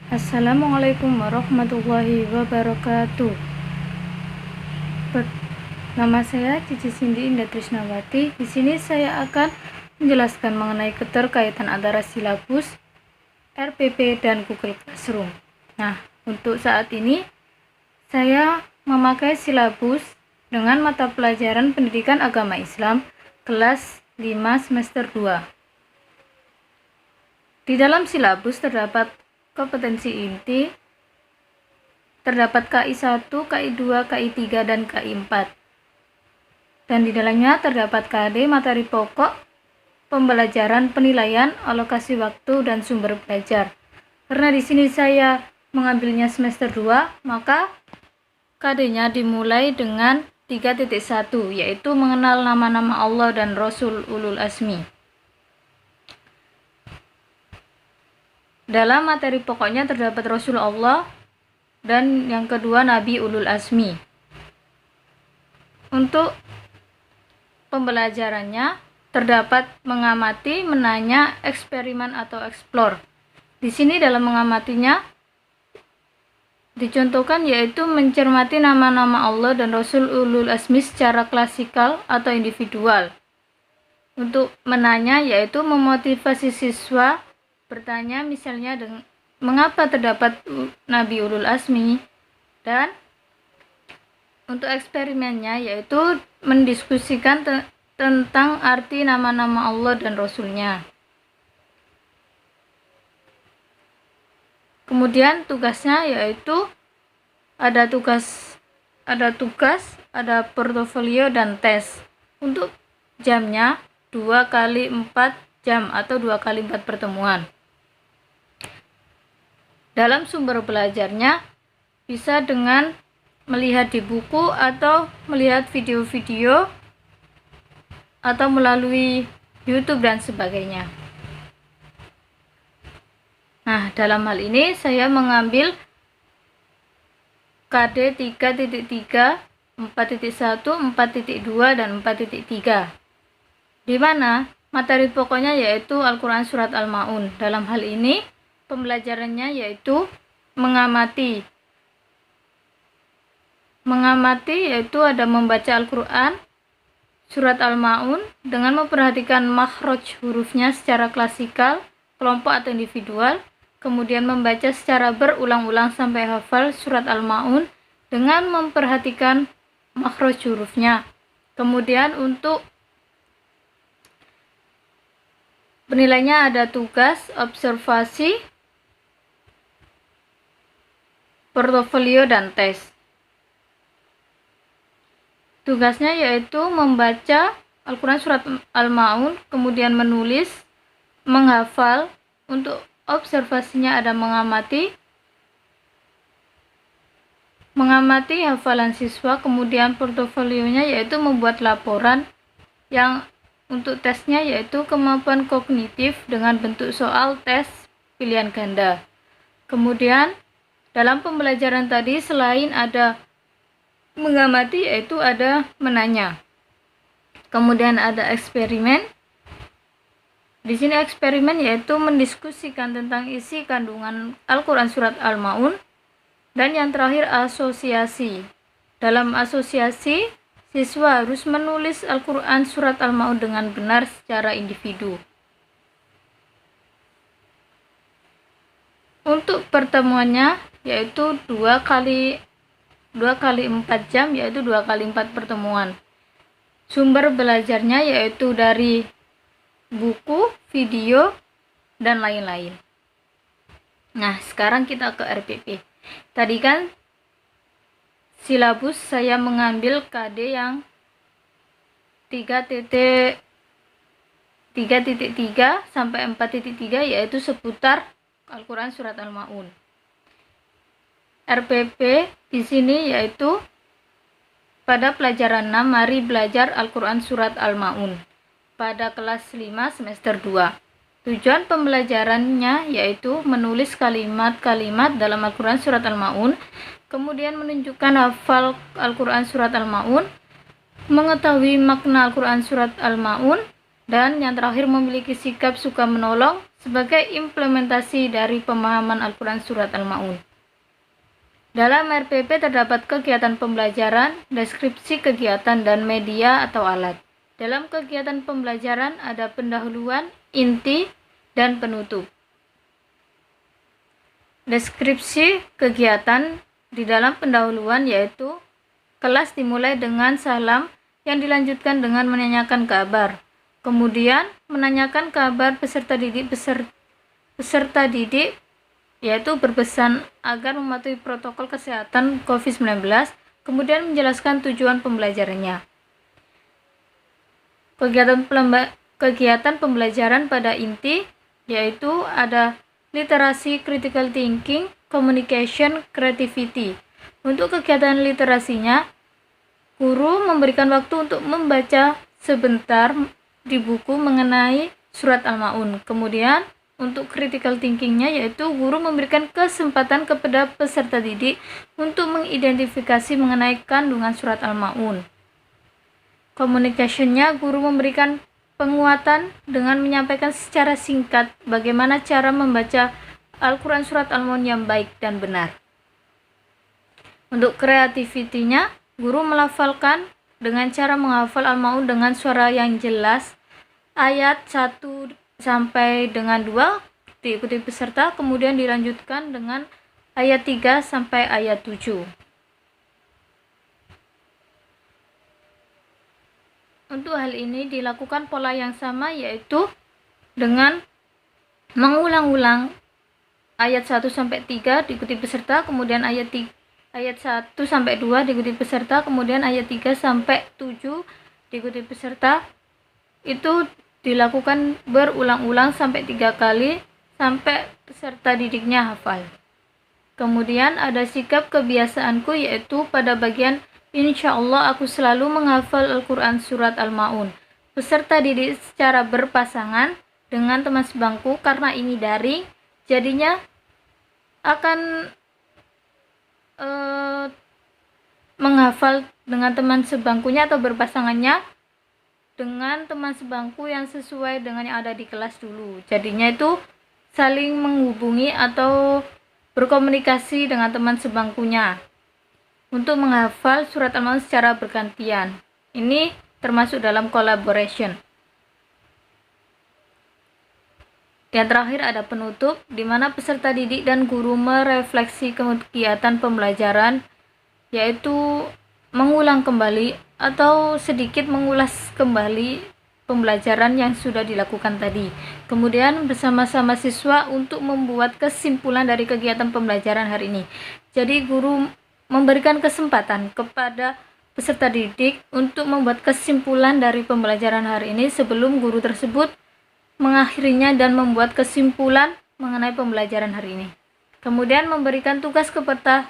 Assalamualaikum warahmatullahi wabarakatuh. Nama saya Cici Cindy Indah Trisnawati. Di sini saya akan menjelaskan mengenai keterkaitan antara silabus, RPP, dan Google Classroom. Nah, untuk saat ini saya memakai silabus dengan mata pelajaran Pendidikan Agama Islam kelas 5 semester 2. Di dalam silabus terdapat kompetensi inti, terdapat KI 1, KI 2, KI 3, dan KI 4. Dan di dalamnya terdapat KD, materi pokok, pembelajaran, penilaian, alokasi waktu, dan sumber belajar. Karena di sini saya mengambilnya semester 2, maka KD-nya dimulai dengan 3.1, yaitu mengenal nama-nama Allah dan Rasul Ulul Azmi. Dalam materi pokoknya terdapat Rasul Allah dan yang kedua Nabi Ulul Azmi. Untuk pembelajarannya terdapat mengamati, menanya, eksperimen atau explore. Di sini dalam mengamatinya dicontohkan yaitu mencermati nama-nama Allah dan Rasul Ulul Azmi secara klasikal atau individual. Untuk menanya yaitu memotivasi siswa bertanya misalnya mengapa terdapat Nabi Ulul Azmi, dan untuk eksperimennya yaitu mendiskusikan tentang arti nama-nama Allah dan Rasulnya. Kemudian tugasnya yaitu ada portofolio dan tes. Untuk jamnya 2 kali 4 jam atau 2 kali 4 pertemuan. Dalam sumber belajarnya bisa dengan melihat di buku atau melihat video-video atau melalui YouTube dan sebagainya. Nah, dalam hal ini saya mengambil KD 3.3, 4.1, 4.2, dan 4.3. Di mana materi pokoknya yaitu Al-Quran Surat Al-Ma'un. Dalam hal ini pembelajarannya yaitu mengamati. Mengamati yaitu ada membaca Al-Quran Surat Al-Ma'un dengan memperhatikan makhraj hurufnya secara klasikal, kelompok atau individual, kemudian membaca secara berulang-ulang sampai hafal Surat Al-Ma'un dengan memperhatikan makhraj hurufnya. Kemudian untuk penilaiannya ada tugas, observasi, portofolio, dan tes. Tugasnya yaitu membaca Al-Quran Surat Al-Ma'un, kemudian menulis, menghafal. Untuk observasinya ada mengamati hafalan siswa, kemudian portofolionya yaitu membuat laporan. Yang untuk tesnya yaitu kemampuan kognitif dengan bentuk soal tes pilihan ganda. Kemudian dalam pembelajaran tadi selain ada mengamati yaitu ada menanya. Kemudian ada eksperimen. Di sini eksperimen yaitu mendiskusikan tentang isi kandungan Al-Quran Surat Al-Ma'un. Dan yang terakhir asosiasi. Dalam asosiasi, siswa harus menulis Al-Quran Surat Al-Ma'un dengan benar secara individu. Untuk pertemuannya yaitu 2 kali 4 jam, yaitu 2 kali 4 pertemuan. Sumber belajarnya yaitu dari buku, video, dan lain-lain. Nah, sekarang kita ke RPP. Tadi kan silabus saya mengambil KD yang 3.3 sampai 4.3 yaitu seputar Al-Quran Surat Al-Ma'un. RPP di sini yaitu pada pelajaran 6 mari belajar Al-Quran Surat Al-Ma'un pada kelas 5 semester 2. Tujuan pembelajarannya yaitu menulis kalimat-kalimat dalam Al-Quran Surat Al-Ma'un, kemudian menunjukkan hafal Al-Quran Surat Al-Ma'un, mengetahui makna Al-Quran Surat Al-Ma'un, dan yang terakhir memiliki sikap suka menolong sebagai implementasi dari pemahaman Al-Quran Surat Al-Ma'un. Dalam RPP terdapat kegiatan pembelajaran, deskripsi kegiatan, dan media atau alat. Dalam kegiatan pembelajaran ada pendahuluan, inti, dan penutup. Deskripsi kegiatan di dalam pendahuluan yaitu kelas dimulai dengan salam yang dilanjutkan dengan menanyakan kabar. Kemudian menanyakan kabar peserta didik yaitu berpesan agar mematuhi protokol kesehatan COVID-19, kemudian menjelaskan tujuan pembelajarannya. Kegiatan pembelajaran pada inti yaitu ada literasi, critical thinking, communication, creativity. Untuk kegiatan literasinya, guru memberikan waktu untuk membaca sebentar di buku mengenai surat Al-Ma'un. Kemudian untuk critical thinkingnya yaitu guru memberikan kesempatan kepada peserta didik untuk mengidentifikasi mengenai kandungan surat Al-Ma'un. Communicationnya guru memberikan penguatan dengan menyampaikan secara singkat bagaimana cara membaca Al-Quran Surat Al-Ma'un yang baik dan benar. Untuk creativity-nya, guru melafalkan dengan cara menghafal Al-Ma'un dengan suara yang jelas, ayat 1 sampai dengan 2 diikuti peserta, kemudian dilanjutkan dengan ayat 3 sampai ayat 7. Untuk hal ini dilakukan pola yang sama yaitu dengan mengulang-ulang ayat 1 sampai 3 diikuti peserta, kemudian ayat 1 sampai 2 diikuti peserta, kemudian ayat 3 sampai 7 diikuti peserta. Itu dilakukan berulang-ulang sampai 3 kali sampai peserta didiknya hafal. Kemudian ada sikap kebiasaanku yaitu pada bagian insya Allah aku selalu menghafal Al-Quran Surat Al-Ma'un. Peserta didik secara berpasangan dengan teman sebangku karena ini daring, jadinya akan menghafal dengan teman sebangkunya atau berpasangannya dengan teman sebangku yang sesuai dengan yang ada di kelas dulu. Jadinya itu saling menghubungi atau berkomunikasi dengan teman sebangkunya untuk menghafal surat Al-Ma'un secara bergantian. Ini termasuk dalam collaboration. Yang terakhir ada penutup, di mana peserta didik dan guru merefleksi kegiatan pembelajaran, yaitu mengulang kembali atau sedikit mengulas kembali pembelajaran yang sudah dilakukan tadi. Kemudian bersama-sama siswa untuk membuat kesimpulan dari kegiatan pembelajaran hari ini. Jadi guru memberikan kesempatan kepada peserta didik untuk membuat kesimpulan dari pembelajaran hari ini sebelum guru tersebut mengakhirinya dan membuat kesimpulan mengenai pembelajaran hari ini. Kemudian memberikan tugas kepada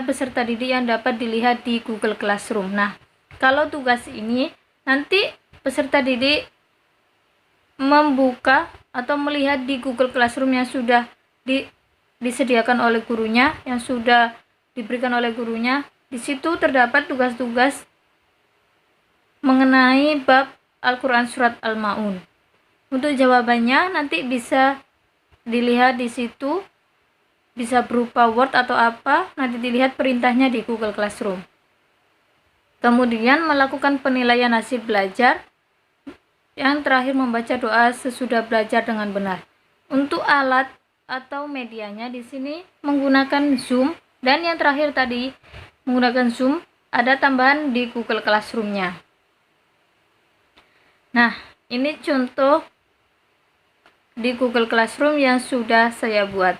peserta didik yang dapat dilihat di Google Classroom. Nah, kalau tugas ini nanti peserta didik membuka atau melihat di Google Classroom yang sudah disediakan oleh gurunya, yang sudah diberikan oleh gurunya. Di situ terdapat tugas-tugas mengenai bab Al-Quran Surat Al-Ma'un. Untuk jawabannya nanti bisa dilihat di situ, bisa berupa Word atau apa, nanti dilihat perintahnya di Google Classroom. Kemudian melakukan penilaian hasil belajar. Yang terakhir membaca doa sesudah belajar dengan benar. Untuk alat atau medianya di sini menggunakan Zoom, dan yang terakhir tadi menggunakan Zoom, ada tambahan di Google Classroom-nya. Nah, ini contoh di Google Classroom yang sudah saya buat.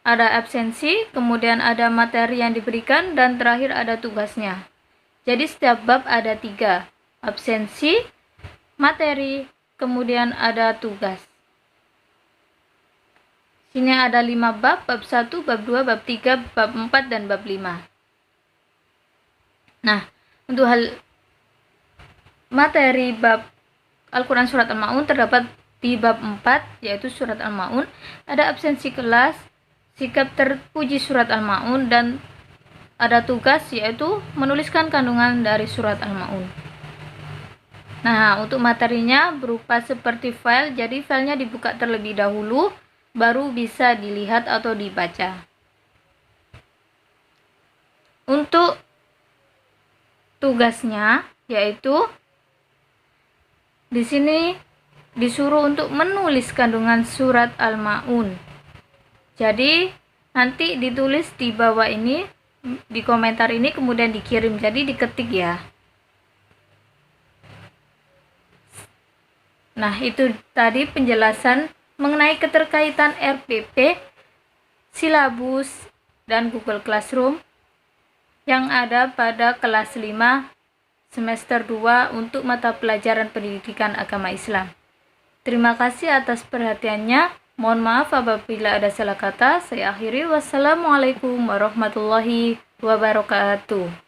Ada absensi, kemudian ada materi yang diberikan, dan terakhir ada tugasnya. Jadi setiap bab ada 3, absensi, materi, kemudian ada tugas. Sini ada 5 bab, bab 1, bab 2, bab 3, bab 4, dan bab 5. Nah, untuk hal materi bab Al-Quran Surat Al-Ma'un terdapat di bab 4, yaitu Surat Al-Ma'un, ada absensi kelas, sikap terpuji Surat Al-Ma'un, dan ada tugas yaitu menuliskan kandungan dari Surat Al-Ma'un. Nah, untuk materinya berupa seperti file, jadi filenya dibuka terlebih dahulu, baru bisa dilihat atau dibaca. Untuk tugasnya, yaitu di sini disuruh untuk menulis kandungan surat Al-Ma'un. Jadi, nanti ditulis di bawah ini, di komentar ini, kemudian dikirim, jadi diketik ya. Nah, itu tadi penjelasan mengenai keterkaitan RPP, silabus, dan Google Classroom yang ada pada kelas 5 semester 2 untuk mata pelajaran pendidikan agama Islam. Terima kasih atas perhatiannya. Mohon maaf apabila ada salah kata. Saya akhiri. Wassalamualaikum warahmatullahi wabarakatuh.